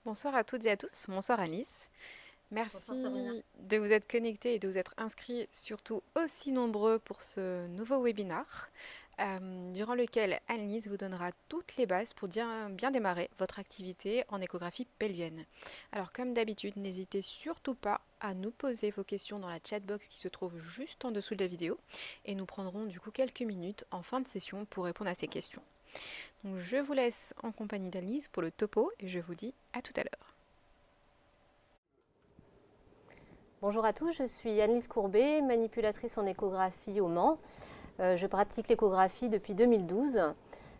Bonsoir à toutes et à tous, bonsoir Alice. Bonsoir Sabrina. Merci de vous être connectés et de vous être inscrits, surtout aussi nombreux pour ce nouveau webinar, durant lequel Alice vous donnera toutes les bases pour bien démarrer votre activité en échographie pelvienne. Alors comme d'habitude, n'hésitez surtout pas à nous poser vos questions dans la chatbox qui se trouve juste en dessous de la vidéo et nous prendrons du coup quelques minutes en fin de session pour répondre à ces questions. Donc je vous laisse en compagnie d'Alice pour le topo et je vous dis à tout à l'heure. Bonjour à tous, je suis Annelise Courbet, manipulatrice en échographie au Mans. Je pratique l'échographie depuis 2012.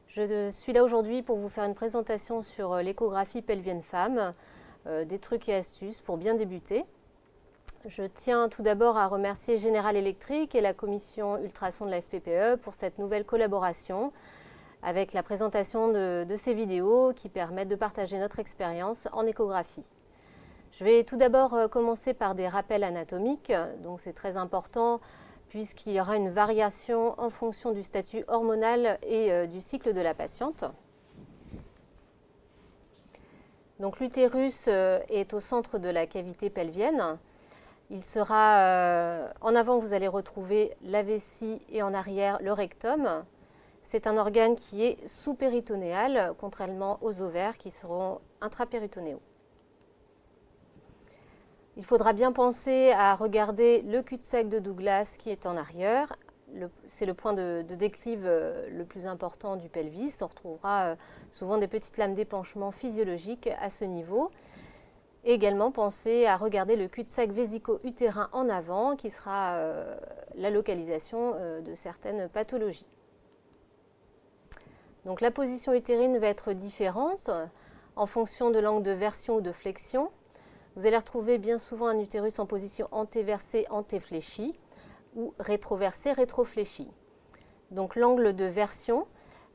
Je suis là aujourd'hui pour vous faire une présentation sur l'échographie pelvienne femme, des trucs et astuces pour bien débuter. Je tiens tout d'abord à remercier General Electric et la commission ultrason de la FPPE pour cette nouvelle collaboration avec la présentation de ces vidéos qui permettent de partager notre expérience en échographie. Je vais tout d'abord commencer par des rappels anatomiques, donc c'est très important puisqu'il y aura une variation en fonction du statut hormonal et du cycle de la patiente. Donc l'utérus est au centre de la cavité pelvienne. Il sera en avant, vous allez retrouver la vessie et en arrière le rectum. C'est un organe qui est sous-péritonéal, contrairement aux ovaires qui seront intrapéritonéaux. Il faudra bien penser à regarder le cul-de-sac de Douglas qui est en arrière. C'est le point de déclive le plus important du pelvis. On retrouvera souvent des petites lames d'épanchement physiologiques à ce niveau. Et également penser à regarder le cul-de-sac vésico-utérin en avant qui sera la localisation de certaines pathologies. Donc la position utérine va être différente en fonction de l'angle de version ou de flexion. Vous allez retrouver bien souvent un utérus en position antéversée, antéfléchie ou rétroversée, rétrofléchie. Donc l'angle de version,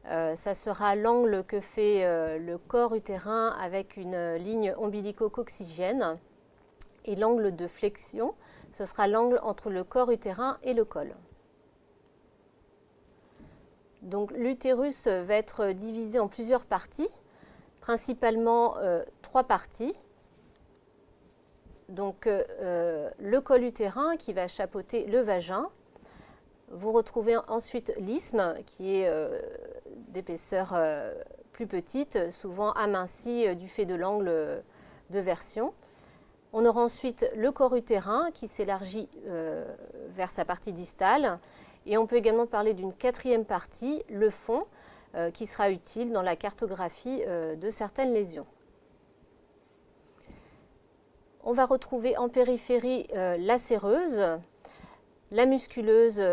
ça sera l'angle que fait le corps utérin avec une ligne ombilico-coccygienne. Et l'angle de flexion, ce sera l'angle entre le corps utérin et le col. Donc l'utérus va être divisé en plusieurs parties, principalement 3 parties. Donc le col utérin qui va chapeauter le vagin. Vous retrouvez ensuite l'isthme qui est d'épaisseur plus petite, souvent aminci du fait de l'angle de version. On aura ensuite le corps utérin qui s'élargit vers sa partie distale. Et on peut également parler d'une 4e partie, le fond, qui sera utile dans la cartographie de certaines lésions. On va retrouver en périphérie la séreuse, la musculeuse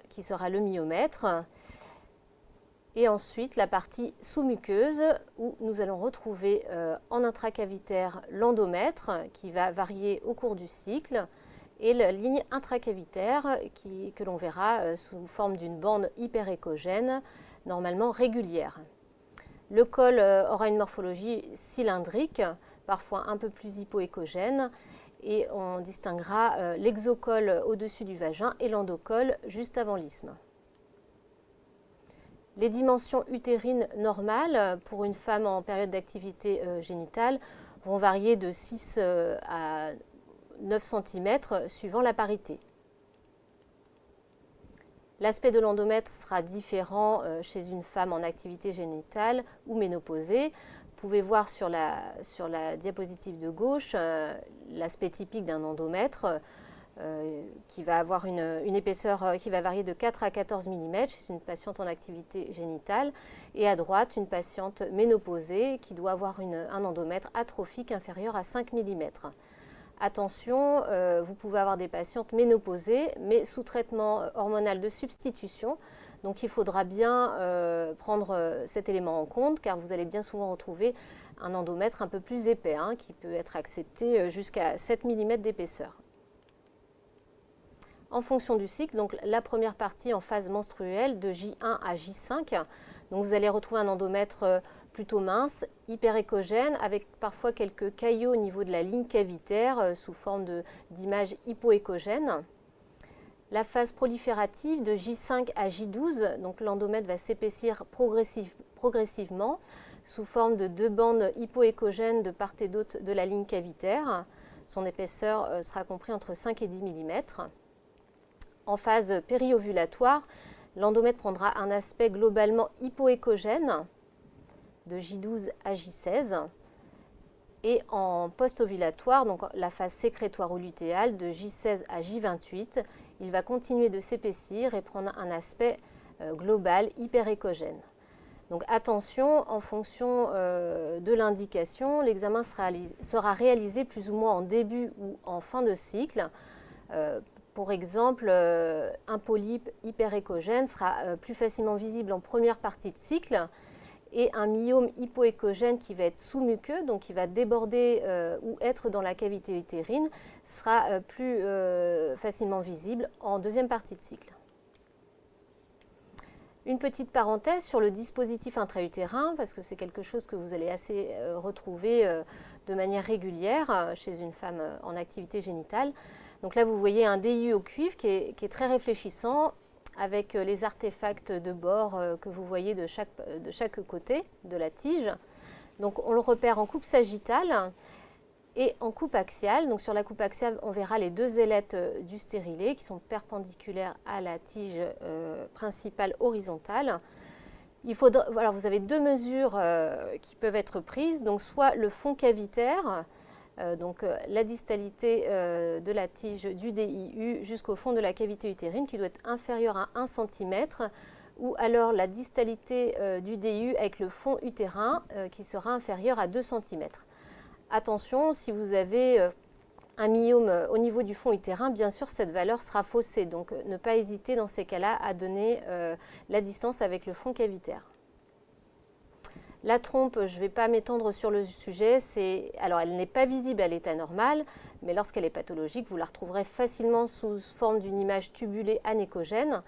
qui sera le myomètre, et ensuite la partie sous-muqueuse où nous allons retrouver en intracavitaire l'endomètre qui va varier au cours du cycle, et la ligne intracavitaire que l'on verra sous forme d'une bande hyperéchogène, normalement régulière. Le col aura une morphologie cylindrique, parfois un peu plus hypoéchogène, et on distinguera l'exocole au-dessus du vagin et l'endocole juste avant l'isthme. Les dimensions utérines normales pour une femme en période d'activité génitale vont varier de 6 à 9 cm suivant la parité. L'aspect de l'endomètre sera différent chez une femme en activité génitale ou ménopausée. Vous pouvez voir sur la diapositive de gauche l'aspect typique d'un endomètre qui va avoir une épaisseur qui va varier de 4 à 14 mm chez une patiente en activité génitale, et à droite une patiente ménopausée qui doit avoir un endomètre atrophique inférieur à 5 mm. Attention, vous pouvez avoir des patientes ménopausées, mais sous traitement hormonal de substitution. Donc il faudra bien prendre cet élément en compte, car vous allez bien souvent retrouver un endomètre un peu plus épais, qui peut être accepté jusqu'à 7 mm d'épaisseur. En fonction du cycle, donc la première partie en phase menstruelle de J1 à J5, donc vous allez retrouver un endomètre plutôt mince, hyperéchogène, avec parfois quelques caillots au niveau de la ligne cavitaire sous forme d'image hypoéchogène. La phase proliférative de J5 à J12, donc l'endomètre va s'épaissir progressivement sous forme de 2 bandes hypoécogènes de part et d'autre de la ligne cavitaire. Son épaisseur sera comprise entre 5 et 10 mm. En phase périovulatoire, l'endomètre prendra un aspect globalement hypoécogène de J12 à J16 et en post-ovulatoire, donc la phase sécrétoire ou lutéale de J16 à J28, il va continuer de s'épaissir et prendre un aspect global hyperécogène. Donc attention, en fonction de l'indication, l'examen sera réalisé plus ou moins en début ou en fin de cycle. Pour exemple, un polype hyperécogène sera plus facilement visible en première partie de cycle et un myome hypoécogène qui va être sous-muqueux, donc qui va déborder ou être dans la cavité utérine, sera plus facilement visible en deuxième partie de cycle. Une petite parenthèse sur le dispositif intra-utérin, parce que c'est quelque chose que vous allez assez retrouver de manière régulière chez une femme en activité génitale. Donc là, vous voyez un DIU au cuivre qui est très réfléchissant, avec les artefacts de bord que vous voyez de chaque côté de la tige. Donc on le repère en coupe sagittale et en coupe axiale. Donc sur la coupe axiale, on verra les 2 ailettes du stérilet qui sont perpendiculaires à la tige principale horizontale. Voilà, vous avez 2 mesures qui peuvent être prises. Donc soit le fond cavitaire, donc la distalité de la tige du DIU jusqu'au fond de la cavité utérine qui doit être inférieure à 1 cm, ou alors la distalité du DIU avec le fond utérin qui sera inférieure à 2 cm. Attention, si vous avez un myome au niveau du fond utérin, bien sûr cette valeur sera faussée, donc ne pas hésiter dans ces cas-là à donner la distance avec le fond cavitaire. La trompe, je ne vais pas m'étendre sur le sujet, alors elle n'est pas visible à l'état normal, mais lorsqu'elle est pathologique, vous la retrouverez facilement sous forme d'une image tubulée anéchogène.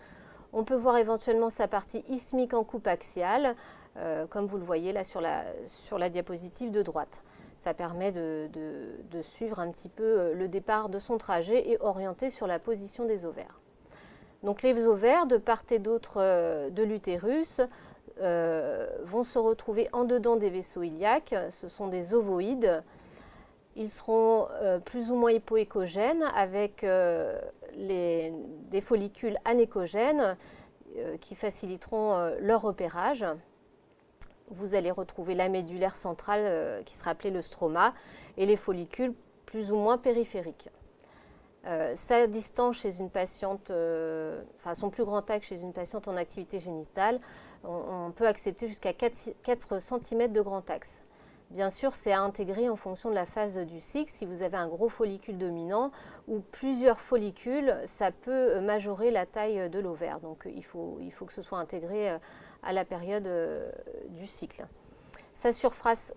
On peut voir éventuellement sa partie isthmique en coupe axiale, comme vous le voyez là sur la diapositive de droite. Ça permet de suivre un petit peu le départ de son trajet et orienter sur la position des ovaires. Donc les ovaires, de part et d'autre de l'utérus, vont se retrouver en dedans des vaisseaux iliaques. Ce sont des ovoïdes. Ils seront plus ou moins hypoécogènes avec des follicules anéchogènes qui faciliteront leur repérage. Vous allez retrouver la médullaire centrale qui sera appelée le stroma et les follicules plus ou moins périphériques. Sa distance chez une patiente, son plus grand axe chez une patiente en activité génitale, on peut accepter jusqu'à 4 cm de grand axe. Bien sûr, c'est à intégrer en fonction de la phase du cycle. Si vous avez un gros follicule dominant ou plusieurs follicules, ça peut majorer la taille de l'ovaire. Donc il faut que ce soit intégré à la période du cycle. Sa surface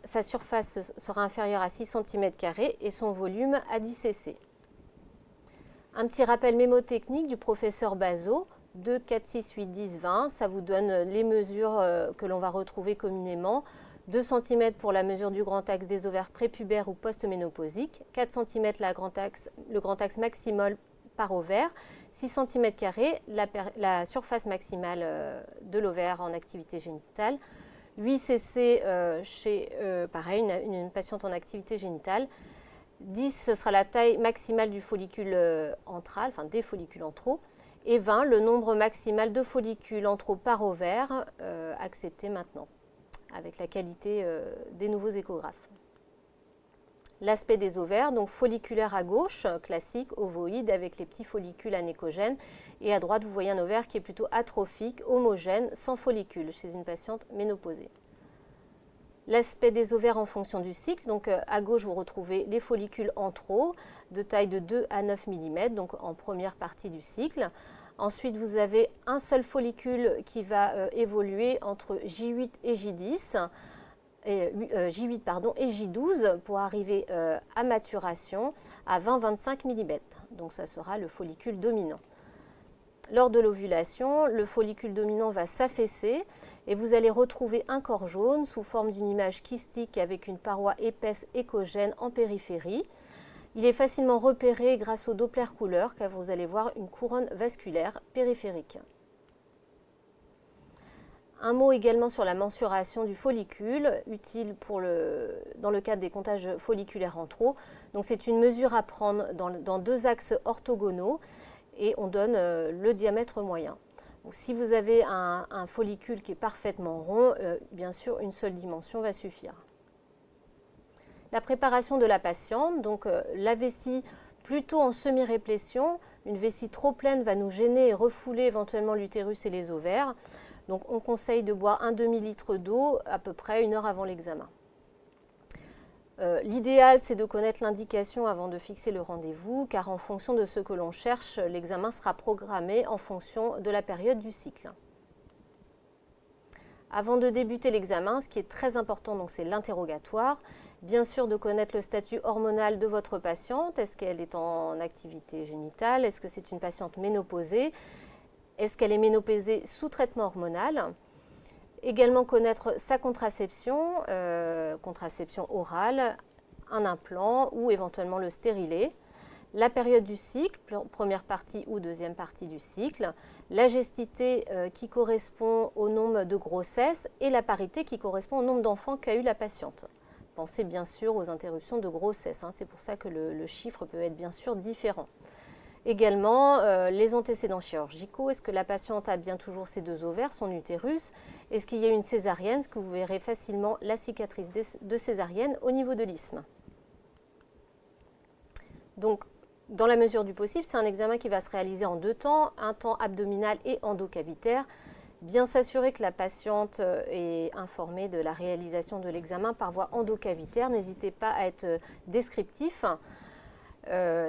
sera inférieure à 6 cm² et son volume à 10 cc. Un petit rappel mémotechnique du professeur Bazot, 2, 4, 6, 8, 10, 20. Ça vous donne les mesures que l'on va retrouver communément. 2 cm pour la mesure du grand axe des ovaires prépubères ou post-ménopausiques. 4 cm le grand axe maximal par ovaire. 6 cm² la surface maximale de l'ovaire en activité génitale. 8 cc chez une patiente en activité génitale. 10, ce sera la taille maximale du follicule antral, enfin des follicules antraux. Et 20, le nombre maximal de follicules antraux par ovaire accepté maintenant, avec la qualité des nouveaux échographes. L'aspect des ovaires, donc folliculaire à gauche, classique, ovoïde, avec les petits follicules anéchogènes. Et à droite, vous voyez un ovaire qui est plutôt atrophique, homogène, sans follicules, chez une patiente ménopausée. L'aspect des ovaires en fonction du cycle, donc à gauche vous retrouvez les follicules antraux de taille de 2 à 9 mm, donc en première partie du cycle. Ensuite vous avez un seul follicule qui va évoluer entre J8 et J10, J8 et J12 pour arriver à maturation à 20-25 mm, donc ça sera le follicule dominant. Lors de l'ovulation, le follicule dominant va s'affaisser et vous allez retrouver un corps jaune sous forme d'une image kystique avec une paroi épaisse échogène en périphérie. Il est facilement repéré grâce au Doppler couleur car vous allez voir une couronne vasculaire périphérique. Un mot également sur la mensuration du follicule, utile dans le cadre des comptages folliculaires en trop. Donc c'est une mesure à prendre dans deux axes orthogonaux et on donne le diamètre moyen. Donc, si vous avez un follicule qui est parfaitement rond, bien sûr une seule dimension va suffire. La préparation de la patiente, donc la vessie plutôt en semi-réplétion. Une vessie trop pleine va nous gêner et refouler éventuellement l'utérus et les ovaires. Donc on conseille de boire un demi-litre d'eau à peu près 1 heure avant l'examen. L'idéal, c'est de connaître l'indication avant de fixer le rendez-vous, car en fonction de ce que l'on cherche, l'examen sera programmé en fonction de la période du cycle. Avant de débuter l'examen, ce qui est très important, c'est l'interrogatoire. Bien sûr, de connaître le statut hormonal de votre patiente. Est-ce qu'elle est en activité génitale? Est-ce que c'est une patiente ménopausée? Est-ce qu'elle est ménopausée sous traitement hormonal? Également connaître sa contraception, contraception orale, un implant ou éventuellement le stérilet. La période du cycle, première partie ou deuxième partie du cycle, la gestité qui correspond au nombre de grossesses et la parité qui correspond au nombre d'enfants qu'a eu la patiente. Pensez bien sûr aux interruptions de grossesse, c'est pour ça que le chiffre peut être bien sûr différent. Également, les antécédents chirurgicaux, est-ce que la patiente a bien toujours ses 2 ovaires, son utérus? Est-ce qu'il y a une césarienne? Est-ce que vous verrez facilement la cicatrice de césarienne au niveau de l'isthme? Donc, dans la mesure du possible, c'est un examen qui va se réaliser en 2 temps, un temps abdominal et endocavitaire. Bien s'assurer que la patiente est informée de la réalisation de l'examen par voie endocavitaire. N'hésitez pas à être descriptif.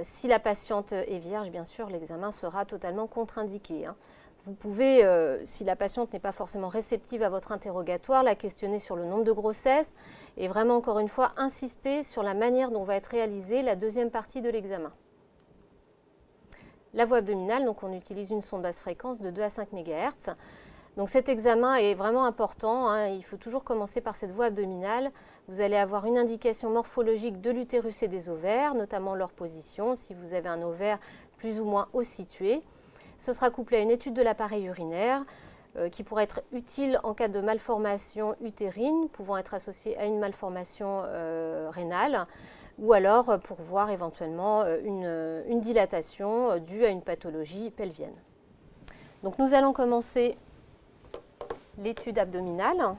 Si la patiente est vierge, bien sûr, l'examen sera totalement contre-indiqué. Vous pouvez, si la patiente n'est pas forcément réceptive à votre interrogatoire, la questionner sur le nombre de grossesses et vraiment, encore une fois, insister sur la manière dont va être réalisée la deuxième partie de l'examen. La voie abdominale, donc on utilise une sonde basse fréquence de 2 à 5 MHz. Donc cet examen est vraiment important, il faut toujours commencer par cette voie abdominale. Vous allez avoir une indication morphologique de l'utérus et des ovaires, notamment leur position, si vous avez un ovaire plus ou moins haut situé. Ce sera couplé à une étude de l'appareil urinaire qui pourrait être utile en cas de malformation utérine, pouvant être associée à une malformation rénale, ou alors pour voir éventuellement une dilatation due à une pathologie pelvienne. Donc nous allons commencer l'étude abdominale.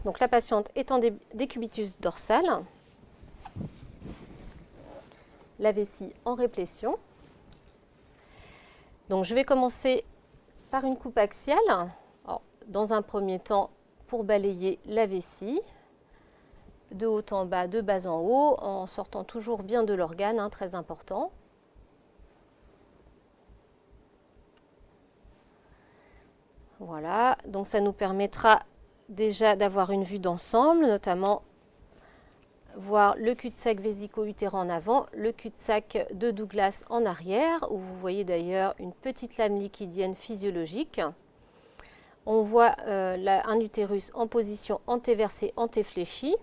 Donc la patiente est en décubitus dorsal, la vessie en réplétion. Donc je vais commencer par une coupe axiale. Alors, dans un premier temps, pour balayer la vessie, de haut en bas, de bas en haut, en sortant toujours bien de l'organe, très important. Voilà, donc ça nous permettra déjà d'avoir une vue d'ensemble, notamment voir le cul-de-sac vésico-utérin en avant, le cul-de-sac de Douglas en arrière, où vous voyez d'ailleurs une petite lame liquidienne physiologique. On voit un utérus en position antéversée, antéfléchie.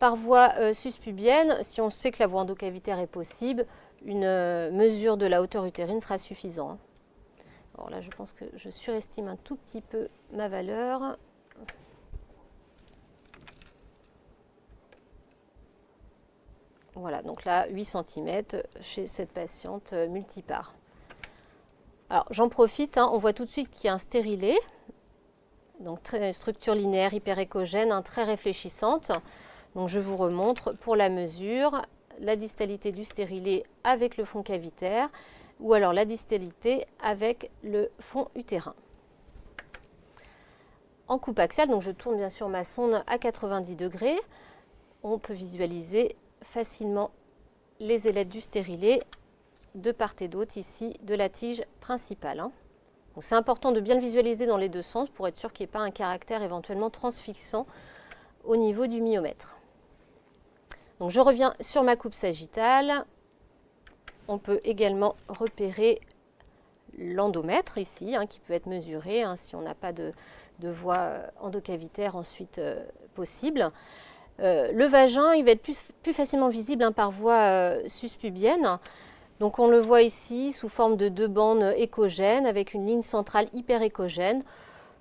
Par voie suspubienne, si on sait que la voie endocavitaire est possible, une mesure de la hauteur utérine sera suffisante. Alors là, je pense que je surestime un tout petit peu ma valeur. Voilà, donc là, 8 cm chez cette patiente multipare. Alors, j'en profite, on voit tout de suite qu'il y a un stérilet, donc structure linéaire hyperéchogène, très réfléchissante. Donc, je vous remontre pour la mesure, la distalité du stérilet avec le fond cavitaire, ou alors la distalité avec le fond utérin. En coupe axiale, donc je tourne bien sûr ma sonde à 90 degrés, on peut visualiser facilement les ailettes du stérilet de part et d'autre ici de la tige principale. Donc c'est important de bien le visualiser dans les deux sens pour être sûr qu'il n'y ait pas un caractère éventuellement transfixant au niveau du myomètre. Donc je reviens sur ma coupe sagittale. On peut également repérer l'endomètre ici, qui peut être mesuré si on n'a pas de voie endocavitaire ensuite possible. Le vagin, il va être plus facilement visible hein, par voie suspubienne. Donc on le voit ici sous forme de 2 bandes échogènes avec une ligne centrale hyper échogène.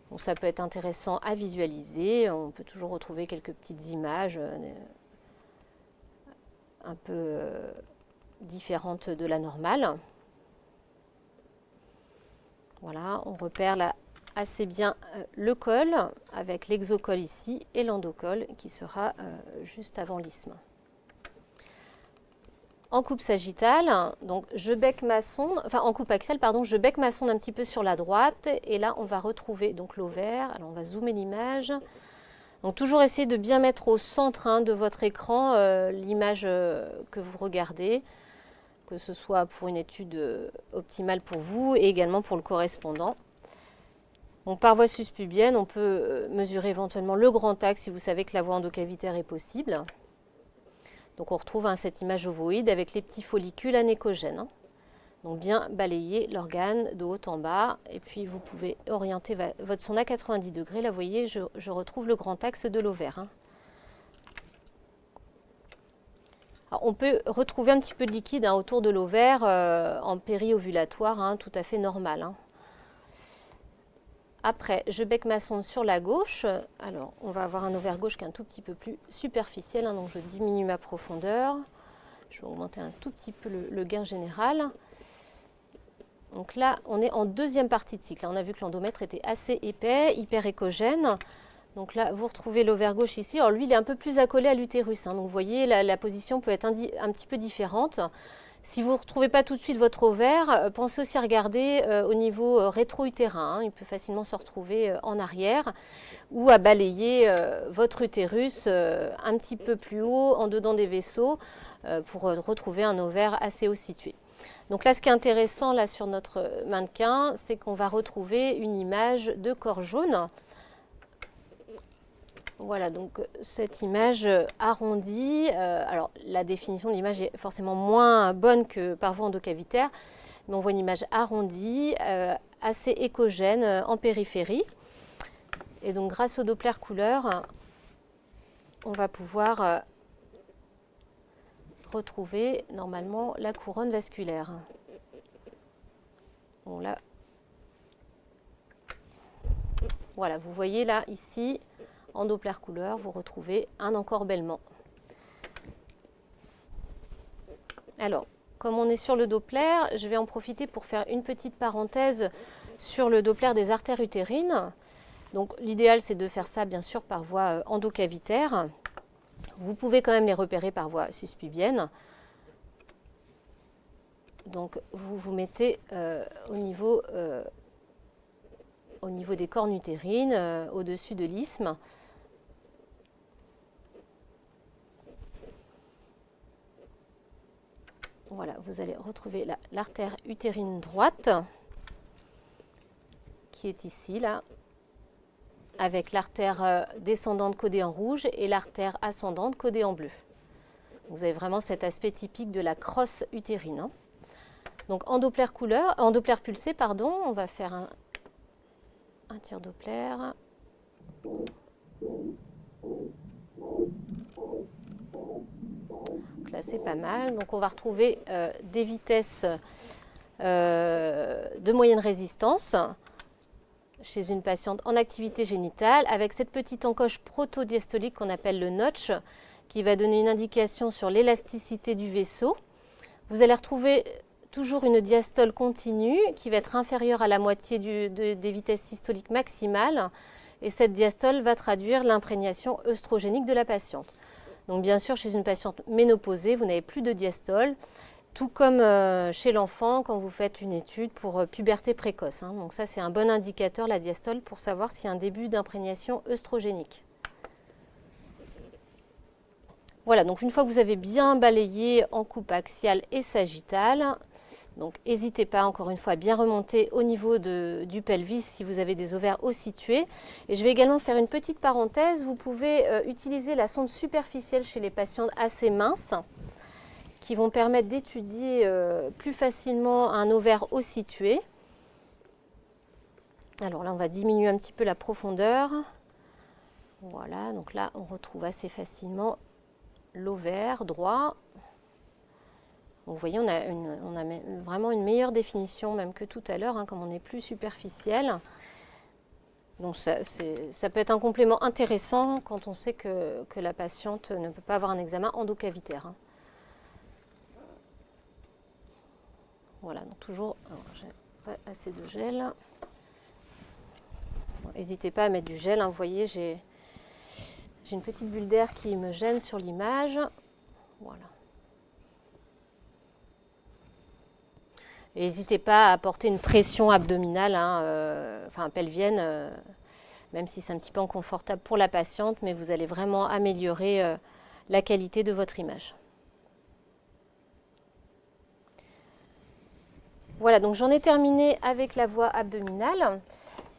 Donc ça peut être intéressant à visualiser. On peut toujours retrouver quelques petites images un peu différentes de la normale. Voilà, on repère là assez bien le col avec l'exocole ici et l'endocole qui sera juste avant l'isthme. En coupe sagittale, donc je bec ma sonde, enfin en coupe axiale, pardon, je bec ma sonde un petit peu sur la droite et là on va retrouver donc l'ovaire. Alors on va zoomer l'image. Donc toujours essayer de bien mettre au centre hein, de votre écran l'image que vous regardez, que ce soit pour une étude optimale pour vous et également pour le correspondant. Donc par voie suspubienne, on peut mesurer éventuellement le grand axe si vous savez que la voie endocavitaire est possible. Donc on retrouve hein, cette image ovoïde avec les petits follicules anéchogènes. Hein. Donc bien balayer l'organe de haut en bas. Et puis vous pouvez orienter votre sonde à 90 degrés. Là vous voyez, je retrouve le grand axe de l'ovaire. Hein. Alors, on peut retrouver un petit peu de liquide hein, autour de l'ovaire en périovulatoire, hein, tout à fait normal. Hein. Après, je bec ma sonde sur la gauche. Alors, on va avoir un ovaire gauche qui est un tout petit peu plus superficiel. Hein, donc, je diminue ma profondeur. Je vais augmenter un tout petit peu le gain général. Donc là, on est en deuxième partie de cycle. On a vu que l'endomètre était assez épais, hyper échogène. Donc là, vous retrouvez l'ovaire gauche ici. Alors lui, il est un peu plus accolé à l'utérus. Hein. Donc vous voyez, la position peut être un petit peu différente. Si vous ne retrouvez pas tout de suite votre ovaire, pensez aussi à regarder au niveau rétro-utérin. Hein. Il peut facilement se retrouver en arrière ou à balayer votre utérus un petit peu plus haut, en dedans des vaisseaux, pour retrouver un ovaire assez haut situé. Donc là, ce qui est intéressant là, sur notre mannequin, c'est qu'on va retrouver une image de corps jaune. Voilà, donc cette image arrondie, alors la définition de l'image est forcément moins bonne que par voie endocavitaire, mais on voit une image arrondie, assez échogène en périphérie. Et donc grâce au Doppler couleur, on va pouvoir retrouver normalement la couronne vasculaire. Bon, là, voilà, vous voyez là, ici, en Doppler couleur, vous retrouvez un encorbellement. Alors, comme on est sur le Doppler, je vais en profiter pour faire une petite parenthèse sur le Doppler des artères utérines. Donc, l'idéal, c'est de faire ça, bien sûr, par voie endocavitaire. Vous pouvez quand même les repérer par voie suspubienne. Donc, vous vous mettez au niveau des cornes utérines, au-dessus de l'isthme. Voilà, vous allez retrouver l'artère utérine droite qui est ici, là, avec l'artère descendante codée en rouge et l'artère ascendante codée en bleu. Vous avez vraiment cet aspect typique de la crosse utérine. Hein. Donc en Doppler pulsé, pardon, on va faire un tir Doppler. Donc là, c'est pas mal. Donc on va retrouver des vitesses de moyenne résistance chez une patiente en activité génitale avec cette petite encoche protodiastolique qu'on appelle le notch qui va donner une indication sur l'élasticité du vaisseau. Vous allez retrouver toujours une diastole continue qui va être inférieure à la moitié des vitesses systoliques maximales et cette diastole va traduire l'imprégnation œstrogénique de la patiente. Donc bien sûr, chez une patiente ménopausée, vous n'avez plus de diastole, tout comme chez l'enfant quand vous faites une étude pour puberté précoce. Hein. Donc ça, c'est un bon indicateur, la diastole, pour savoir s'il y a un début d'imprégnation œstrogénique. Voilà, donc une fois que vous avez bien balayé en coupe axiale et sagittale, donc n'hésitez pas encore une fois à bien remonter au niveau du pelvis si vous avez des ovaires haut situés. Et je vais également faire une petite parenthèse, vous pouvez utiliser la sonde superficielle chez les patientes assez minces qui vont permettre d'étudier plus facilement un ovaire haut situé. Alors là, on va diminuer un petit peu la profondeur. Voilà, donc là, on retrouve assez facilement l'ovaire droit. Vous voyez, on a vraiment une meilleure définition même que tout à l'heure, hein, comme on est plus superficiel. Donc ça peut être un complément intéressant quand on sait que la patiente ne peut pas avoir un examen endocavitaire. Hein. Voilà, donc toujours, j'ai pas assez de gel. N'hésitez pas à mettre du gel, hein, vous voyez, j'ai une petite bulle d'air qui me gêne sur l'image. Voilà. N'hésitez pas à apporter une pression abdominale, hein, enfin pelvienne, même si c'est un petit peu inconfortable pour la patiente, mais vous allez vraiment améliorer la qualité de votre image. Voilà, donc j'en ai terminé avec la voie abdominale.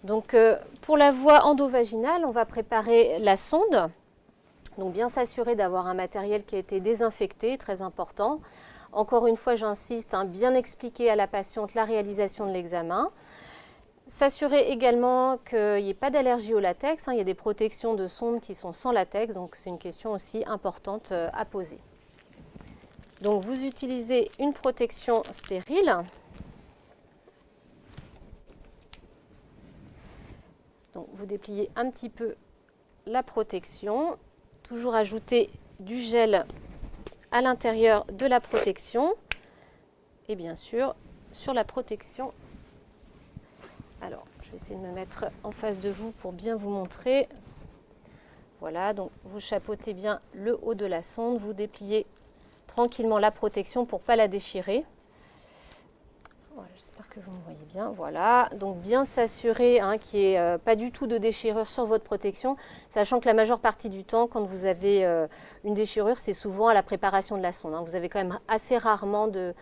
Donc pour la voie endovaginale, on va préparer la sonde. Donc bien s'assurer d'avoir un matériel qui a été désinfecté, très important. Encore une fois, j'insiste, hein, bien expliquer à la patiente la réalisation de l'examen. S'assurer également qu'il n'y ait pas d'allergie au latex. Hein, il y a des protections de sonde qui sont sans latex, donc c'est une question aussi importante à poser. Donc vous utilisez une protection stérile. Donc vous dépliez un petit peu la protection. Toujours ajouter du gel à l'intérieur de la protection et bien sûr sur la protection. Alors, je vais essayer de me mettre en face de vous pour bien vous montrer. Voilà, donc vous chapeautez bien le haut de la sonde, vous dépliez tranquillement la protection pour ne pas la déchirer. Voilà, j'espère que vous me voyez bien. Voilà, donc bien s'assurer hein, qu'il n'y ait pas du tout de déchirure sur votre protection, sachant que la majeure partie du temps, quand vous avez une déchirure, c'est souvent à la préparation de la sonde. Hein. Vous avez quand même assez rarement de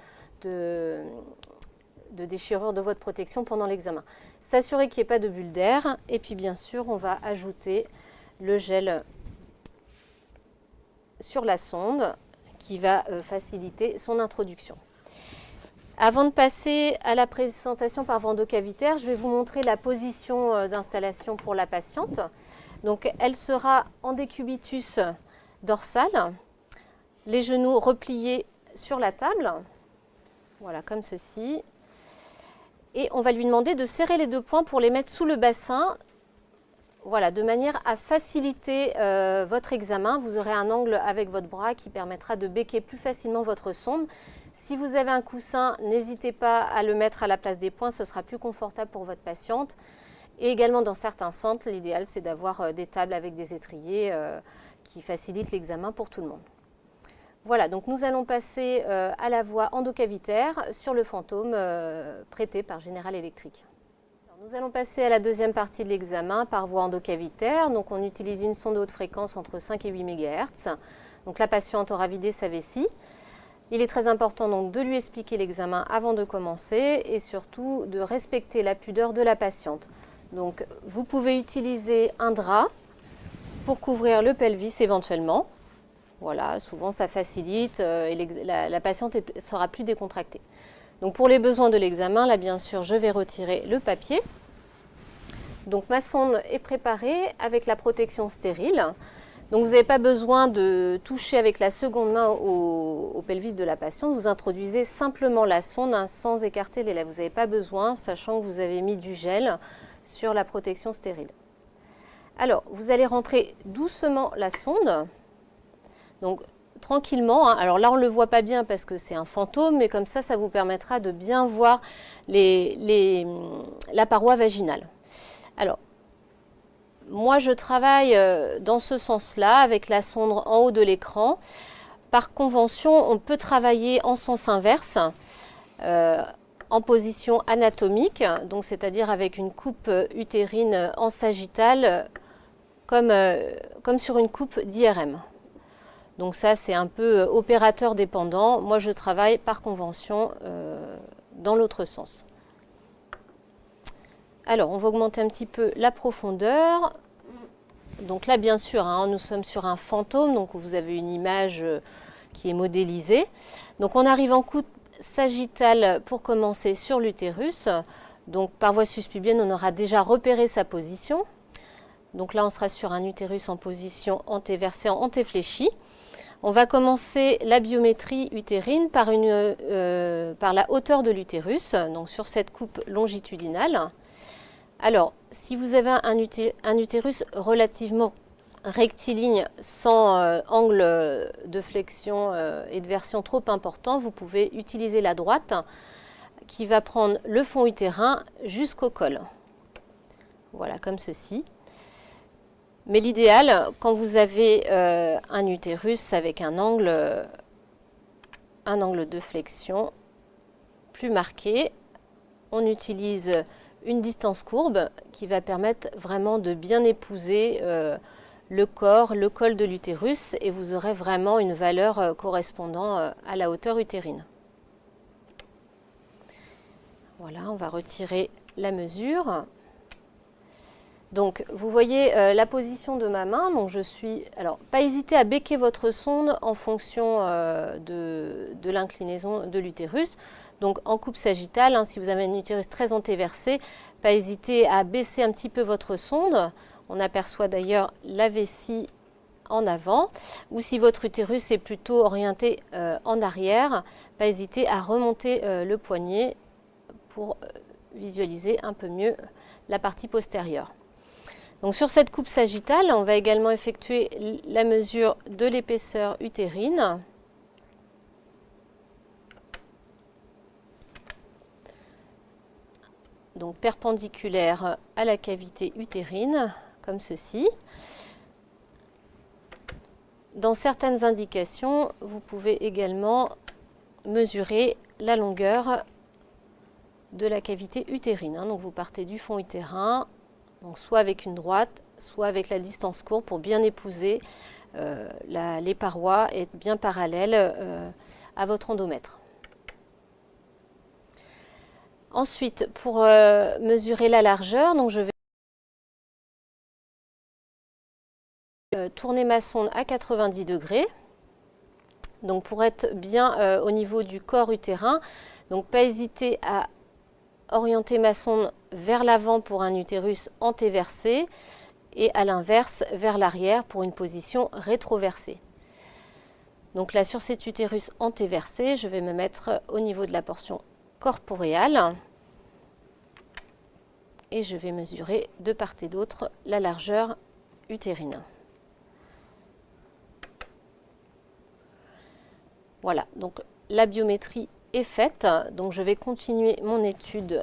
déchirure de votre protection pendant l'examen. S'assurer qu'il n'y ait pas de bulle d'air. Et puis bien sûr, on va ajouter le gel sur la sonde qui va faciliter son introduction. Avant de passer à la présentation par voie endocavitaire, je vais vous montrer la position d'installation pour la patiente. Donc, elle sera en décubitus dorsal, les genoux repliés sur la table, voilà comme ceci. Et on va lui demander de serrer les deux poings pour les mettre sous le bassin, voilà, de manière à faciliter votre examen. Vous aurez un angle avec votre bras qui permettra de becquer plus facilement votre sonde. Si vous avez un coussin, n'hésitez pas à le mettre à la place des poings, ce sera plus confortable pour votre patiente. Et également dans certains centres, l'idéal c'est d'avoir des tables avec des étriers qui facilitent l'examen pour tout le monde. Voilà, donc nous allons passer à la voie endocavitaire sur le fantôme prêté par General Electric. Nous allons passer à la deuxième partie de l'examen par voie endocavitaire. Donc on utilise une sonde de haute fréquence entre 5 et 8 MHz. Donc la patiente aura vidé sa vessie. Il est très important donc de lui expliquer l'examen avant de commencer et surtout de respecter la pudeur de la patiente. Donc vous pouvez utiliser un drap pour couvrir le pelvis éventuellement. Voilà, souvent ça facilite et la patiente sera plus décontractée. Donc pour les besoins de l'examen, là bien sûr je vais retirer le papier. Donc ma sonde est préparée avec la protection stérile. Donc vous n'avez pas besoin de toucher avec la seconde main au pelvis de la patiente. Vous introduisez simplement la sonde hein, sans écarter les lèvres. Vous n'avez pas besoin, sachant que vous avez mis du gel sur la protection stérile. Alors, vous allez rentrer doucement la sonde. Donc tranquillement. Hein. Alors là, on ne le voit pas bien parce que c'est un fantôme, mais comme ça vous permettra de bien voir la paroi vaginale. Alors, moi, je travaille dans ce sens-là, avec la sonde en haut de l'écran. Par convention, on peut travailler en sens inverse, en position anatomique, donc c'est-à-dire avec une coupe utérine en sagittale, comme sur une coupe d'IRM. Donc ça, c'est un peu opérateur dépendant. Moi, je travaille par convention dans l'autre sens. Alors, on va augmenter un petit peu la profondeur. Donc là, bien sûr, hein, nous sommes sur un fantôme, donc vous avez une image qui est modélisée. Donc on arrive en coupe sagittale pour commencer sur l'utérus. Donc par voie suspubienne, on aura déjà repéré sa position. Donc là, on sera sur un utérus en position antéversée, antéfléchie. On va commencer la biométrie utérine par la hauteur de l'utérus, donc sur cette coupe longitudinale. Alors, si vous avez un utérus relativement rectiligne, sans angle de flexion et de version trop important, vous pouvez utiliser la droite qui va prendre le fond utérin jusqu'au col. Voilà, comme ceci. Mais l'idéal, quand vous avez un utérus avec un angle de flexion plus marqué, on utilise une distance courbe qui va permettre vraiment de bien épouser le corps, le col de l'utérus, et vous aurez vraiment une valeur correspondant à la hauteur utérine. Voilà, on va retirer la mesure. Donc, vous voyez la position de ma main. Donc, alors, pas hésiter à becquer votre sonde en fonction de l'inclinaison de l'utérus. Donc, en coupe sagittale, hein, si vous avez un utérus très antéversé, pas hésiter à baisser un petit peu votre sonde. On aperçoit d'ailleurs la vessie en avant. Ou si votre utérus est plutôt orienté en arrière, pas hésiter à remonter le poignet pour visualiser un peu mieux la partie postérieure. Donc sur cette coupe sagittale, on va également effectuer la mesure de l'épaisseur utérine. Donc perpendiculaire à la cavité utérine, comme ceci. Dans certaines indications, vous pouvez également mesurer la longueur de la cavité utérine. Donc vous partez du fond utérin, donc soit avec une droite, soit avec la distance courbe pour bien épouser les parois et être bien parallèles à votre endomètre. Ensuite, pour mesurer la largeur, donc je vais tourner ma sonde à 90 degrés. Donc pour être bien au niveau du corps utérin, donc pas hésiter à orienter ma sonde vers l'avant pour un utérus antéversé et à l'inverse vers l'arrière pour une position rétroversée. Donc là, sur cet utérus antéversé, je vais me mettre au niveau de la portion corporeale et je vais mesurer de part et d'autre la largeur utérine. Voilà, donc la biométrie est faite, donc je vais continuer mon étude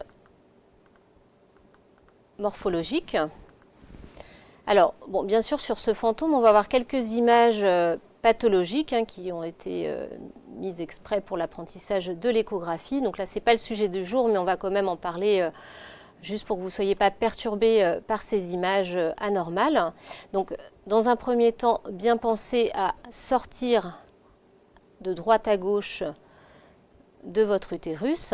morphologique. Alors, bon, bien sûr, sur ce fantôme, on va avoir quelques images pathologiques qui ont été mises exprès pour l'apprentissage de l'échographie. Donc là, ce n'est pas le sujet du jour, mais on va quand même en parler juste pour que vous ne soyez pas perturbés par ces images anormales. Donc, dans un premier temps, bien penser à sortir de droite à gauche de votre utérus.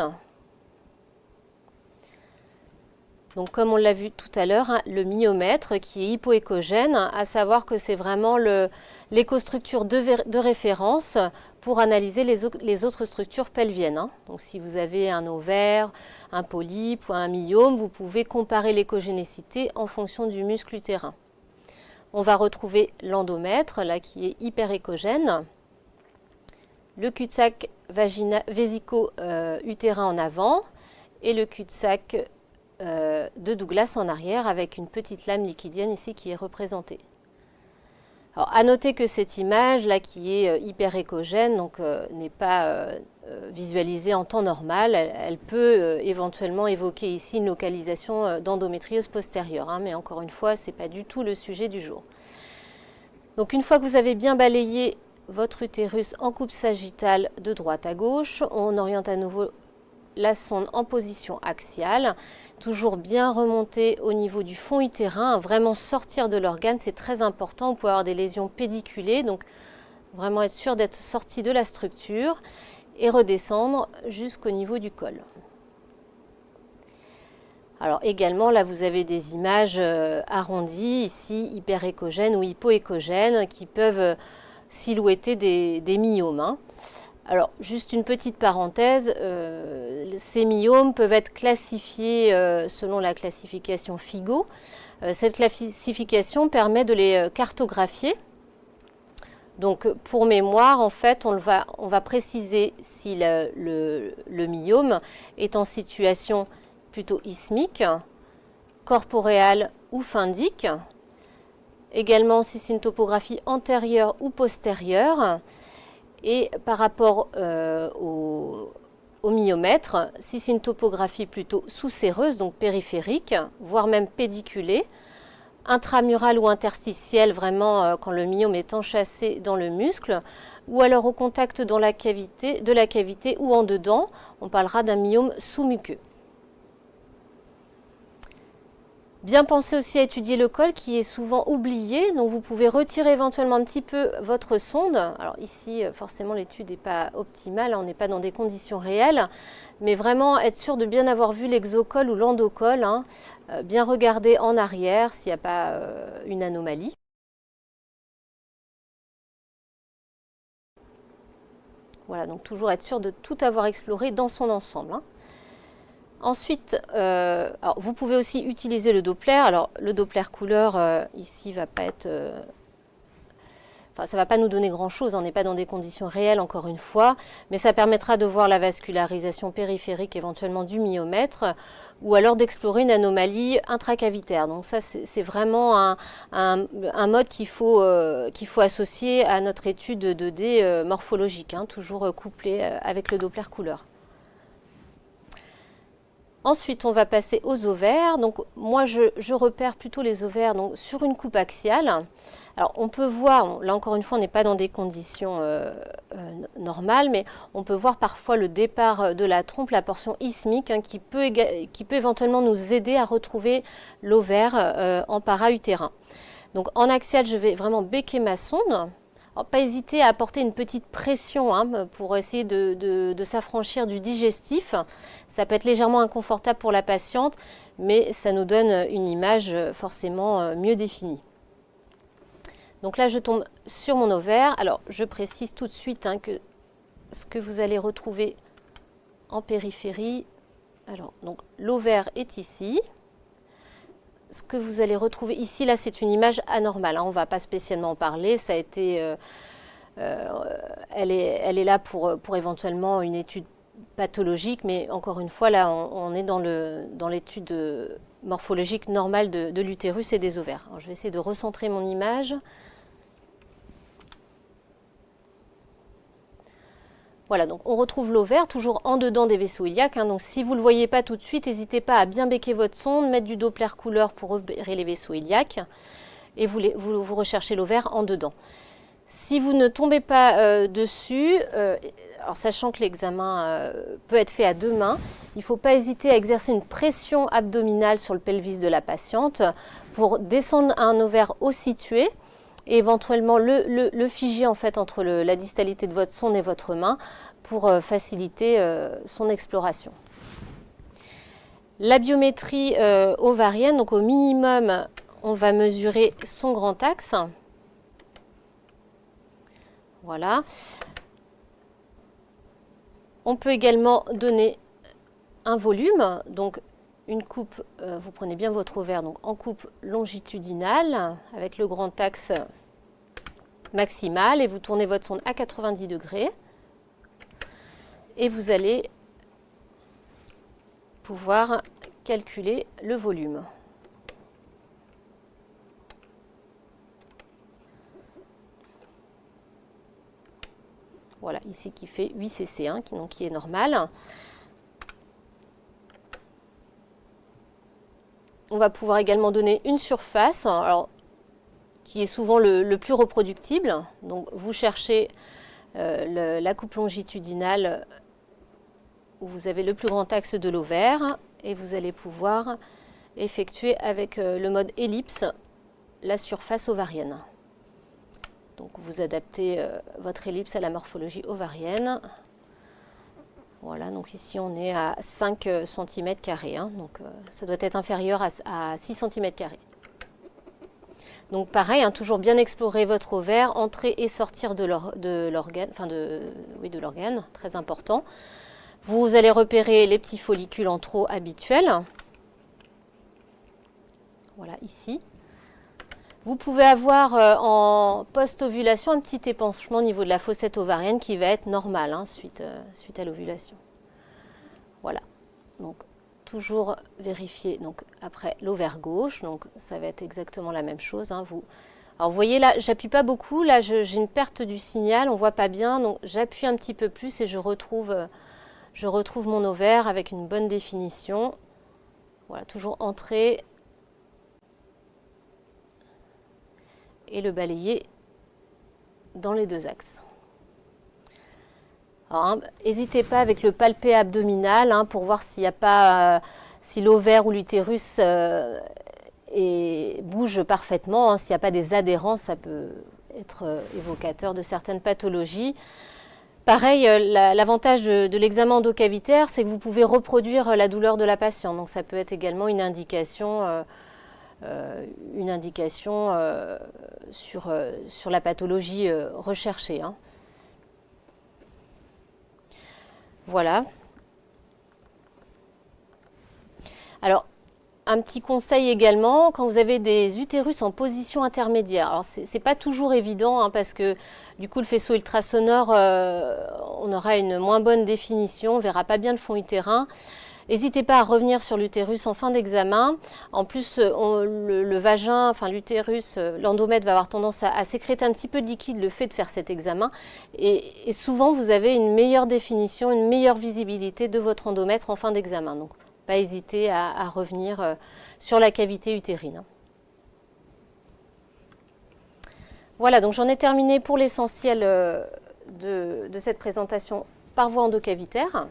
Donc comme on l'a vu tout à l'heure, le myomètre qui est hypoéchogène, à savoir que c'est vraiment l'échostructure de référence pour analyser les autres structures pelviennes. Donc si vous avez un ovaire, un polype ou un myome, vous pouvez comparer l'échogénécité en fonction du muscle utérin. On va retrouver l'endomètre, là qui est hyperéchogène, le cul-de-sac vésico-utérin en avant et le cul-de-sac de Douglas en arrière avec une petite lame liquidienne ici qui est représentée. Alors, à noter que cette image là qui est hyperéchogène, donc n'est pas visualisée en temps normal, elle peut éventuellement évoquer ici une localisation d'endométriose postérieure, mais encore une fois, ce n'est pas du tout le sujet du jour. Donc une fois que vous avez bien balayé votre utérus en coupe sagittale de droite à gauche, on oriente à nouveau la sonde en position axiale, toujours bien remonter au niveau du fond utérin, vraiment sortir de l'organe, c'est très important. On peut avoir des lésions pédiculées, donc vraiment être sûr d'être sorti de la structure et redescendre jusqu'au niveau du col. Alors également, là vous avez des images arrondies, ici hyperéchogènes ou hypoéchogènes, qui peuvent silhouetter des myomes. Alors, juste une petite parenthèse, ces myomes peuvent être classifiés selon la classification FIGO. Cette classification permet de les cartographier. Donc pour mémoire, en fait, on va préciser si le myome est en situation plutôt isthmique, corporéale ou fundique. Également si c'est une topographie antérieure ou postérieure. Et par rapport au myomètre, si c'est une topographie plutôt sous-séreuse, donc périphérique, voire même pédiculée, intramurale ou interstitielle, vraiment quand le myome est enchâssé dans le muscle, ou alors au contact de la cavité ou en dedans, on parlera d'un myome sous-muqueux. Bien penser aussi à étudier le col qui est souvent oublié, donc vous pouvez retirer éventuellement un petit peu votre sonde. Alors ici, forcément, l'étude n'est pas optimale, on n'est pas dans des conditions réelles, mais vraiment être sûr de bien avoir vu l'exocol ou l'endocol, bien regarder en arrière s'il n'y a pas une anomalie. Voilà, donc toujours être sûr de tout avoir exploré dans son ensemble. Ensuite, alors vous pouvez aussi utiliser le Doppler. Alors le Doppler couleur ici va pas être, ça va pas nous donner grand chose. On n'est pas dans des conditions réelles encore une fois, mais ça permettra de voir la vascularisation périphérique éventuellement du myomètre, ou alors d'explorer une anomalie intracavitaire. Donc ça c'est vraiment un mode qu'il faut associer à notre étude 2D morphologique, toujours couplé avec le Doppler couleur. Ensuite, on va passer aux ovaires. Donc, moi, je repère plutôt les ovaires donc, sur une coupe axiale. Alors, on peut voir, là encore une fois, on n'est pas dans des conditions normales, mais on peut voir parfois le départ de la trompe, la portion isthmique, qui peut éventuellement nous aider à retrouver l'ovaire en para-utérin. Donc, en axial, je vais vraiment becquer ma sonde. Alors, pas hésiter à apporter une petite pression pour essayer de s'affranchir du digestif. Ça peut être légèrement inconfortable pour la patiente, mais ça nous donne une image forcément mieux définie. Donc là, je tombe sur mon ovaire. Alors, je précise tout de suite que ce que vous allez retrouver en périphérie, alors, donc l'ovaire est ici. Ce que vous allez retrouver ici, là, c'est une image anormale. On ne va pas spécialement en parler. Ça a été, elle est là pour éventuellement une étude pathologique, mais encore une fois, là, on est dans l'étude morphologique normale de l'utérus et des ovaires. Alors, je vais essayer de recentrer mon image. Voilà, donc on retrouve l'ovaire toujours en dedans des vaisseaux iliaques. Donc si vous ne le voyez pas tout de suite, n'hésitez pas à bien becquer votre sonde, mettre du Doppler couleur pour repérer les vaisseaux iliaques et vous recherchez l'ovaire en dedans. Si vous ne tombez pas dessus, alors sachant que l'examen peut être fait à deux mains, il ne faut pas hésiter à exercer une pression abdominale sur le pelvis de la patiente pour descendre un ovaire haut situé et éventuellement le figer en fait entre la distalité de votre sonde et votre main pour faciliter son exploration. La biométrie ovarienne, donc au minimum, on va mesurer son grand axe. Voilà. On peut également donner un volume, donc une coupe, vous prenez bien votre ovaire donc en coupe longitudinale avec le grand axe maximal et vous tournez votre sonde à 90 degrés et vous allez pouvoir calculer le volume. Voilà, ici qui fait 8 cc, donc qui est normal. On va pouvoir également donner une surface, alors, qui est souvent le plus reproductible. Donc vous cherchez la coupe longitudinale où vous avez le plus grand axe de l'ovaire et vous allez pouvoir effectuer avec le mode ellipse la surface ovarienne. Donc vous adaptez votre ellipse à la morphologie ovarienne. Voilà, donc ici on est à 5 cm², donc ça doit être inférieur à 6 cm². Donc pareil, toujours bien explorer votre ovaire, entrer et sortir de l'organe, très important. Vous allez repérer les petits follicules en trop habituels. voilà, ici. Vous pouvez avoir en post-ovulation un petit épanchement au niveau de la fossette ovarienne qui va être normal suite à l'ovulation. Voilà, donc toujours vérifier donc, après l'ovaire gauche, donc ça va être exactement la même chose. Alors vous voyez là, j'appuie pas beaucoup, là j'ai une perte du signal, on voit pas bien, donc j'appuie un petit peu plus et je retrouve mon ovaire avec une bonne définition. Voilà, toujours entrer et le balayer dans les deux axes. N'hésitez pas avec le palpé abdominal pour voir s'il n'y a pas, si l'ovaire ou l'utérus bouge parfaitement. S'il n'y a pas des adhérences, ça peut être évocateur de certaines pathologies. Pareil, l'avantage de l'examen endocavitaire, c'est que vous pouvez reproduire la douleur de la patiente. Donc ça peut être également une indication sur la pathologie recherchée. Voilà. Alors, un petit conseil également, quand vous avez des utérus en position intermédiaire. Alors, c'est pas toujours évident parce que du coup, le faisceau ultrasonore, on aura une moins bonne définition, on verra pas bien le fond utérin. N'hésitez pas à revenir sur l'utérus en fin d'examen. En plus, le vagin, enfin l'utérus, l'endomètre va avoir tendance à sécréter un petit peu de liquide le fait de faire cet examen. Et souvent, vous avez une meilleure définition, une meilleure visibilité de votre endomètre en fin d'examen. Donc, pas hésiter à revenir sur la cavité utérine. Voilà, donc j'en ai terminé pour l'essentiel de cette présentation par voie endocavitaire.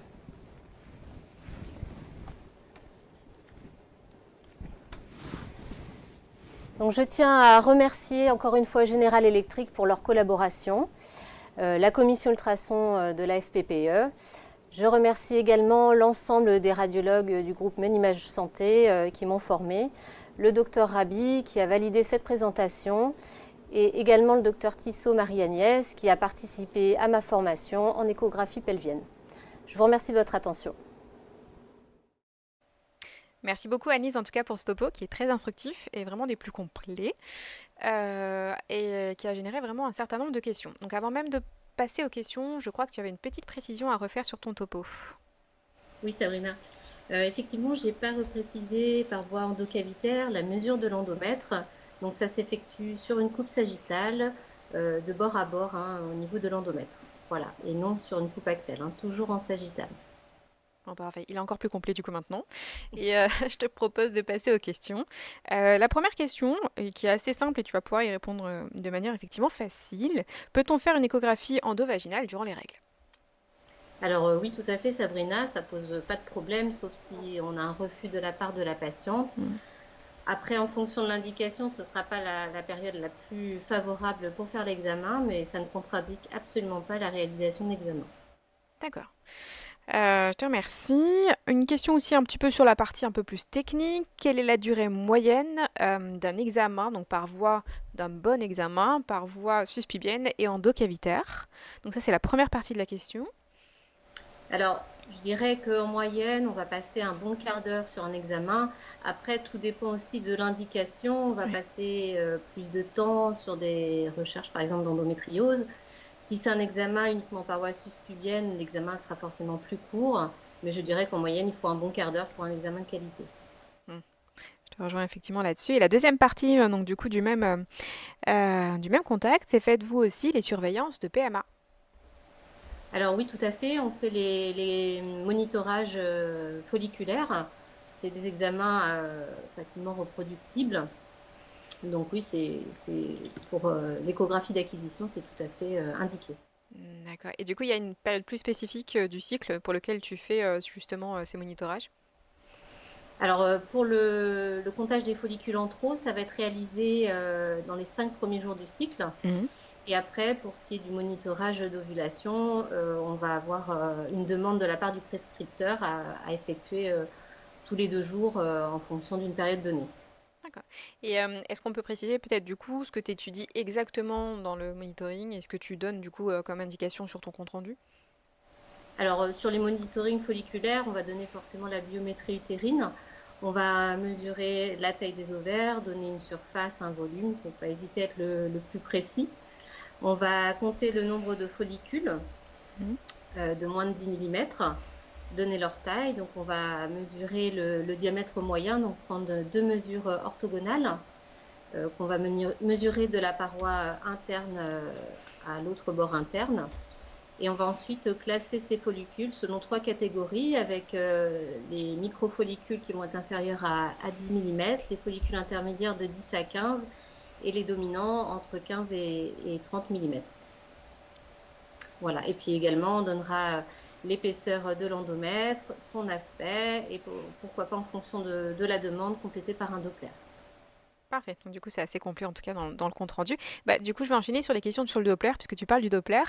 Donc je tiens à remercier encore une fois General Electric pour leur collaboration, la commission ultrason de la FPPE. Je remercie également l'ensemble des radiologues du groupe Menimage Santé qui m'ont formé, le docteur Rabi qui a validé cette présentation et également le docteur Tissot Marie-Agnès qui a participé à ma formation en échographie pelvienne. Je vous remercie de votre attention. Merci beaucoup Agnès en tout cas pour ce topo qui est très instructif et vraiment des plus complets et qui a généré vraiment un certain nombre de questions. Donc avant même de passer aux questions, je crois que tu avais une petite précision à refaire sur ton topo. Oui Sabrina, effectivement je n'ai pas reprécisé par voie endocavitaire la mesure de l'endomètre. Donc ça s'effectue sur une coupe sagittale de bord à bord au niveau de l'endomètre. Voilà, et non sur une coupe axiale, toujours en sagittale. Bon, parfait. Il est encore plus complet du coup maintenant. Et je te propose de passer aux questions. La première question, qui est assez simple et tu vas pouvoir y répondre de manière effectivement facile. Peut-on faire une échographie endovaginale durant les règles? Alors oui, tout à fait Sabrina, ça pose pas de problème sauf si on a un refus de la part de la patiente. Après, en fonction de l'indication, ce ne sera pas la période la plus favorable pour faire l'examen, mais ça ne contradict absolument pas la réalisation de l'examen. D'accord. Je te remercie. Une question aussi un petit peu sur la partie un peu plus technique. Quelle est la durée moyenne d'un examen, donc par voie d'un bon examen, par voie suspubienne et endocavitaire? Donc ça, c'est la première partie de la question. Alors, je dirais qu'en moyenne, on va passer un bon quart d'heure sur un examen. Après, tout dépend aussi de l'indication. On va passer plus de temps sur des recherches, par exemple, d'endométriose. Si c'est un examen uniquement par voie suspubienne, l'examen sera forcément plus court. Mais je dirais qu'en moyenne, il faut un bon quart d'heure pour un examen de qualité. Je te rejoins effectivement là-dessus. Et la deuxième partie, donc du coup, du même contact, c'est faites-vous aussi les surveillances de PMA? Alors oui, tout à fait. On fait les monitorages folliculaires. C'est des examens facilement reproductibles. Donc oui, c'est pour l'échographie d'acquisition, c'est tout à fait indiqué. D'accord. Et du coup, il y a une période plus spécifique du cycle pour lequel tu fais justement ces monitorages? Alors pour le comptage des follicules en trop, ça va être réalisé dans les 5 premiers jours du cycle. Et après, pour ce qui est du monitorage d'ovulation, on va avoir une demande de la part du prescripteur à effectuer tous les 2 jours en fonction d'une période donnée. D'accord. Et est-ce qu'on peut préciser peut-être du coup ce que tu étudies exactement dans le monitoring et ce que tu donnes du coup comme indication sur ton compte-rendu? Alors sur les monitorings folliculaires, on va donner forcément la biométrie utérine. On va mesurer la taille des ovaires, donner une surface, un volume. Il ne faut pas hésiter à être le plus précis. On va compter le nombre de follicules Mhm. de moins de 10 mm, donner leur taille. Donc, on va mesurer le diamètre moyen, donc prendre deux mesures orthogonales qu'on va mesurer de la paroi interne à l'autre bord interne. Et on va ensuite classer ces follicules selon trois catégories avec les microfollicules qui vont être inférieurs à 10 mm, les follicules intermédiaires de 10 à 15 et les dominants entre 15 et 30 mm. Voilà. Et puis également, on donnera l'épaisseur de l'endomètre, son aspect et pourquoi pas en fonction de la demande complétée par un Doppler. Parfait. Donc du coup, c'est assez complet en tout cas dans le compte rendu. Bah, du coup, je vais enchaîner sur les questions sur le Doppler puisque tu parles du Doppler.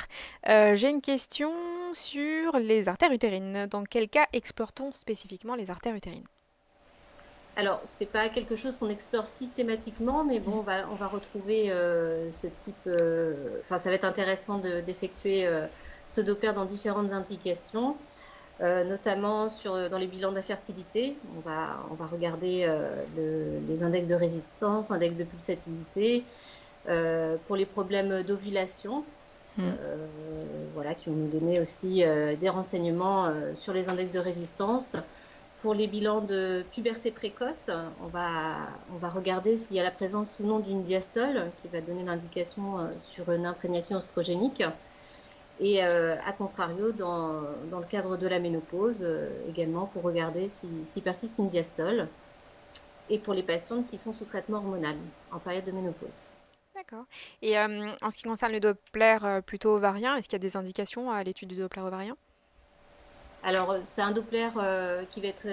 J'ai une question sur les artères utérines. Dans quel cas explore-t-on spécifiquement les artères utérines? Alors, c'est pas quelque chose qu'on explore systématiquement, mais bon, on va retrouver ce type. Enfin, ça va être intéressant d'effectuer ce Doppler dans différentes indications, notamment dans les bilans d'infertilité. On va regarder les index de résistance, index de pulsatilité, pour les problèmes d'ovulation. Mhm. Voilà, qui vont nous donner aussi des renseignements sur les index de résistance. Pour les bilans de puberté précoce, on va regarder s'il y a la présence ou non d'une diastole qui va donner l'indication sur une imprégnation oestrogénique. Et à contrario, dans le cadre de la ménopause, également pour regarder s'il persiste une diastole. Et pour les patientes qui sont sous traitement hormonal en période de ménopause. D'accord. Et en ce qui concerne le Doppler plutôt ovarien, est-ce qu'il y a des indications à l'étude du Doppler ovarien? Alors, c'est un Doppler qui va être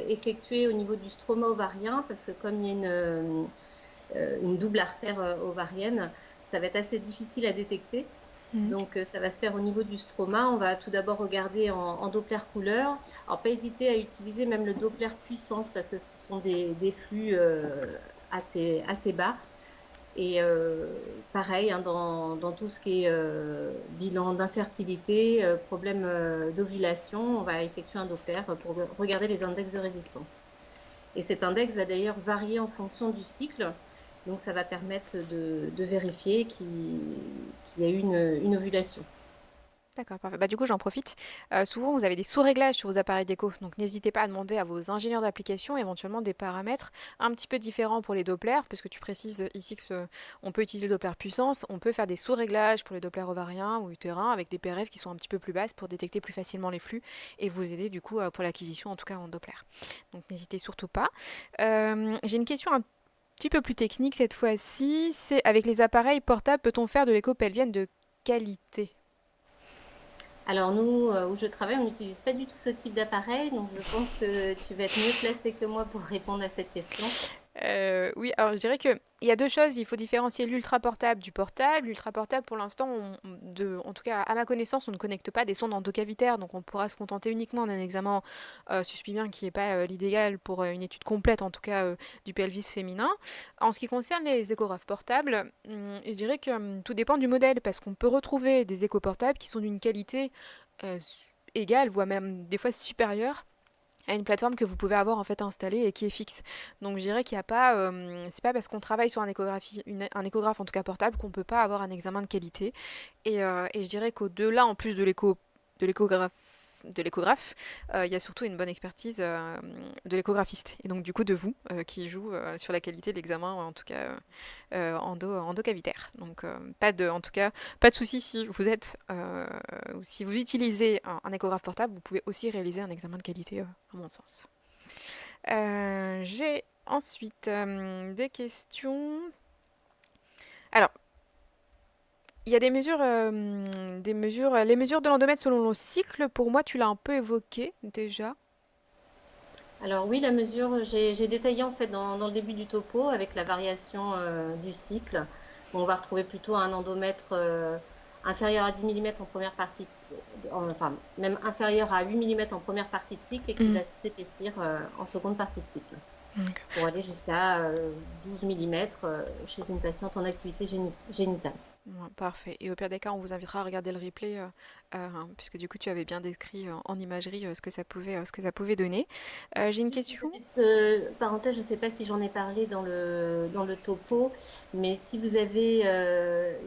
effectué au niveau du stroma ovarien parce que comme il y a une double artère ovarienne, ça va être assez difficile à détecter. Mhm. Donc, ça va se faire au niveau du stroma. On va tout d'abord regarder en Doppler couleur. Alors, pas hésiter à utiliser même le Doppler puissance parce que ce sont des flux assez bas. Et pareil, hein, dans tout ce qui est bilan d'infertilité, problème d'ovulation, on va effectuer un Doppler pour regarder les index de résistance. Et cet index va d'ailleurs varier en fonction du cycle. Donc, ça va permettre de vérifier qu'il y a eu une ovulation. D'accord, parfait. Bah, du coup, j'en profite. Souvent, vous avez des sous-réglages sur vos appareils d'écho, donc n'hésitez pas à demander à vos ingénieurs d'application éventuellement des paramètres un petit peu différents pour les Dopplers, puisque tu précises ici que on peut utiliser le Doppler puissance, on peut faire des sous-réglages pour les Dopplers ovariens ou utérins avec des PRF qui sont un petit peu plus basses pour détecter plus facilement les flux et vous aider du coup pour l'acquisition en tout cas en Doppler. Donc n'hésitez surtout pas. J'ai une question un petit peu plus technique cette fois-ci. C'est avec les appareils portables, peut-on faire de l'écho pelvienne de qualité? Alors nous, où je travaille, on n'utilise pas du tout ce type d'appareil, donc je pense que tu vas être mieux placé que moi pour répondre à cette question. Oui, alors je dirais qu'il y a deux choses. Il faut différencier l'ultra portable du portable. L'ultra portable, pour l'instant, en tout cas à ma connaissance, on ne connecte pas des sondes endocavitaires, donc on pourra se contenter uniquement d'un examen suspivien qui n'est pas l'idéal pour une étude complète, en tout cas du pelvis féminin. En ce qui concerne les échographes portables, je dirais que tout dépend du modèle, parce qu'on peut retrouver des échos portables qui sont d'une qualité égale, voire même des fois supérieure à une plateforme que vous pouvez avoir en fait installée et qui est fixe. Donc je dirais qu'il n'y a pas, c'est pas parce qu'on travaille sur un échographe en tout cas portable qu'on peut pas avoir un examen de qualité. Et je dirais qu'au-delà, en plus de l'échographe, il y a surtout une bonne expertise de l'échographiste et donc du coup de vous qui joue sur la qualité de l'examen en tout cas endocavitaire. Donc en tout cas pas de souci si vous êtes ou si vous utilisez un échographe portable, vous pouvez aussi réaliser un examen de qualité à mon sens. J'ai ensuite des questions. Alors, il y a les mesures de l'endomètre selon le cycle. Pour moi, tu l'as un peu évoqué déjà. Alors oui, la mesure, j'ai détaillé en fait dans le début du topo avec la variation du cycle. On va retrouver plutôt un endomètre inférieur à 10 mm en première partie, enfin même inférieur à 8 mm en première partie de cycle et qui Mm. va s'épaissir en seconde partie de cycle. Donc, pour aller jusqu'à 12 mm chez une patiente en activité génitale. ouais, parfait. Et au pire des cas, on vous invitera à regarder le replay, puisque du coup, tu avais bien décrit en imagerie ce que ça pouvait donner. J'ai une Juste une question. petite parenthèse, je ne sais pas si j'en ai parlé dans le topo, mais si vous avez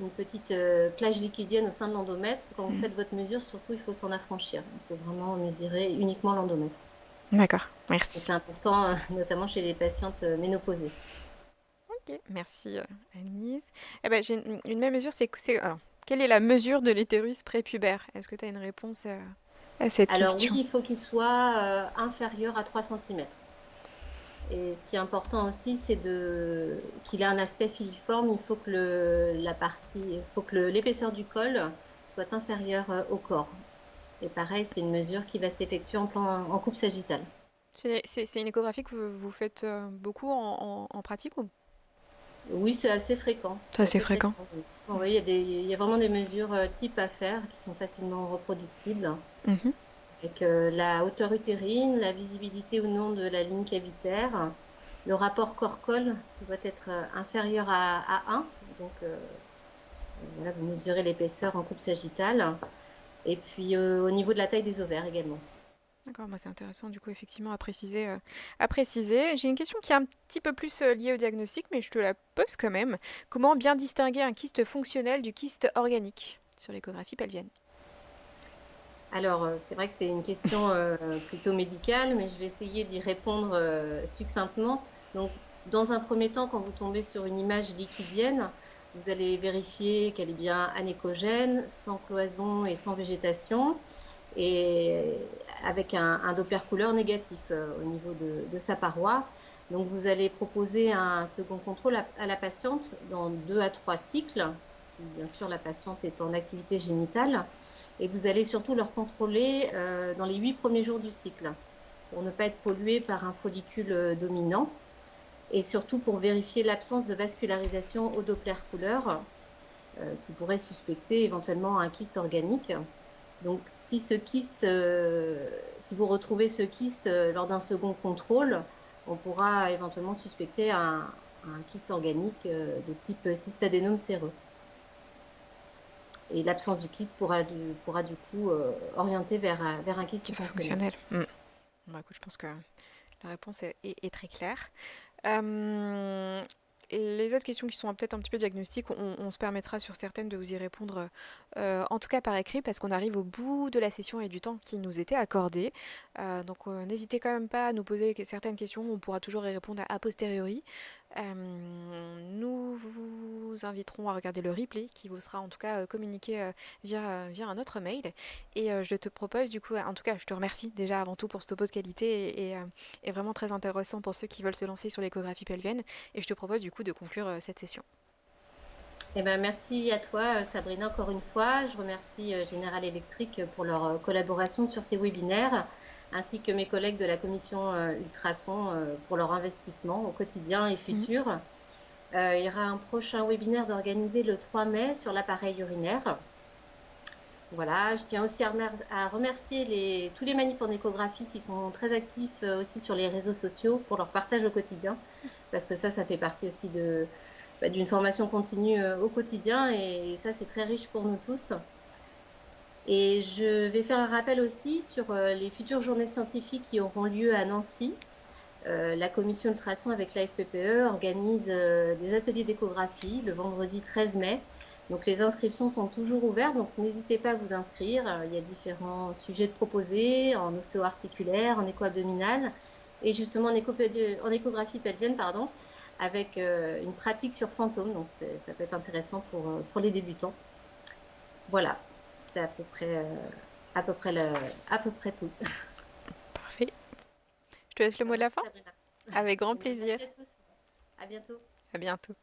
une petite plage liquidienne au sein de l'endomètre, quand vous Hmm. faites votre mesure, surtout, il faut s'en affranchir. Il faut vraiment mesurer uniquement l'endomètre. D'accord, Et merci. c'est important, notamment chez les patientes ménopausées. Ok, merci Annelise. Eh ben, j'ai une même mesure, alors, quelle est la mesure de l'utérus prépubère? Est-ce que tu as une réponse à cette Alors oui, question? il faut qu'il soit inférieur à 3 cm. Et ce qui est important aussi, c'est qu'il ait un aspect filiforme. Il faut que l'épaisseur du col soit inférieure au corps. Et pareil, c'est une mesure qui va s'effectuer en coupe sagittale. C'est une échographie que vous faites beaucoup en pratique ou Oui, c'est assez fréquent. c'est C'est assez assez fréquent? fréquent. Oui. Oui, il y a vraiment des mesures types à faire qui sont facilement reproductibles. Mhm. Avec la hauteur utérine, la visibilité ou non de la ligne cavitaire, le rapport corps-col qui doit être inférieur à 1. Donc, voilà, vous mesurez l'épaisseur en coupe sagittale. Et puis, au niveau de la taille des ovaires également. D'accord, moi c'est intéressant du coup effectivement à préciser. À préciser. J'ai une question qui est un petit peu plus liée au diagnostic, mais je te la pose quand même. Comment bien distinguer un kyste fonctionnel du kyste organique sur l'échographie pelvienne? Alors, c'est vrai que c'est une question plutôt médicale, mais je vais essayer d'y répondre succinctement. Donc, dans un premier temps, quand vous tombez sur une image liquidienne, vous allez vérifier qu'elle est bien anéchogène, sans cloison et sans végétation, et avec un Doppler couleur négatif au niveau de sa paroi. Donc, vous allez proposer un second contrôle à la patiente dans 2 à 3 cycles, si bien sûr la patiente est en activité génitale. Et vous allez surtout leur contrôler dans les 8 premiers jours du cycle pour ne pas être pollué par un follicule dominant et surtout pour vérifier l'absence de vascularisation au Doppler couleur qui pourrait suspecter éventuellement un kyste organique. Donc, si vous retrouvez ce kyste lors d'un second contrôle, on pourra éventuellement suspecter un kyste organique de type cystadénome séreux. Et l'absence du kyste pourra du coup orienter vers un kyste Kyste fonctionnel. fonctionnel. Hmm. Bon, écoute, je pense que la réponse est très claire. Euh, les autres questions qui sont peut-être un petit peu diagnostiques, on se permettra sur certaines de vous y répondre, en tout cas par écrit, parce qu'on arrive au bout de la session et du temps qui nous était accordé. Donc n'hésitez quand même pas à nous poser certaines questions, on pourra toujours y répondre a posteriori. Nous vous inviterons à regarder le replay qui vous sera en tout cas communiqué via un autre mail. Et je te propose du coup, en tout cas je te remercie déjà avant tout pour ce topo de qualité et vraiment très intéressant pour ceux qui veulent se lancer sur l'échographie pelvienne. Et je te propose du coup de conclure cette session. Eh ben, merci à toi, Sabrina, encore une fois. Je remercie General Electric pour leur collaboration sur ces webinaires, ainsi que mes collègues de la commission Ultrason pour leur investissement au quotidien et Mhm. futur. Il y aura un prochain webinaire d'organiser le 3 mai sur l'appareil urinaire. Voilà, je tiens aussi à remercier tous les manips en échographie qui sont très actifs aussi sur les réseaux sociaux pour leur partage au quotidien, parce que ça fait partie aussi d'une formation continue au quotidien et ça, c'est très riche pour nous tous. Et je vais faire un rappel aussi sur les futures journées scientifiques qui auront lieu à Nancy. La commission Ultrason avec l'AFPPE organise des ateliers d'échographie le vendredi 13 mai. Donc les inscriptions sont toujours ouvertes, donc n'hésitez pas à vous inscrire. Il y a différents sujets de proposés en ostéo-articulaire, en écho-abdominal et justement en échographie pelvienne, pardon, avec une pratique sur fantôme. Donc ça peut être intéressant pour les débutants. Voilà, c'est à peu près tout. Parfait. Je te laisse le mot de la Merci fin. Sabrina. Avec grand Eh bien, plaisir. merci à tous. À bientôt. À bientôt.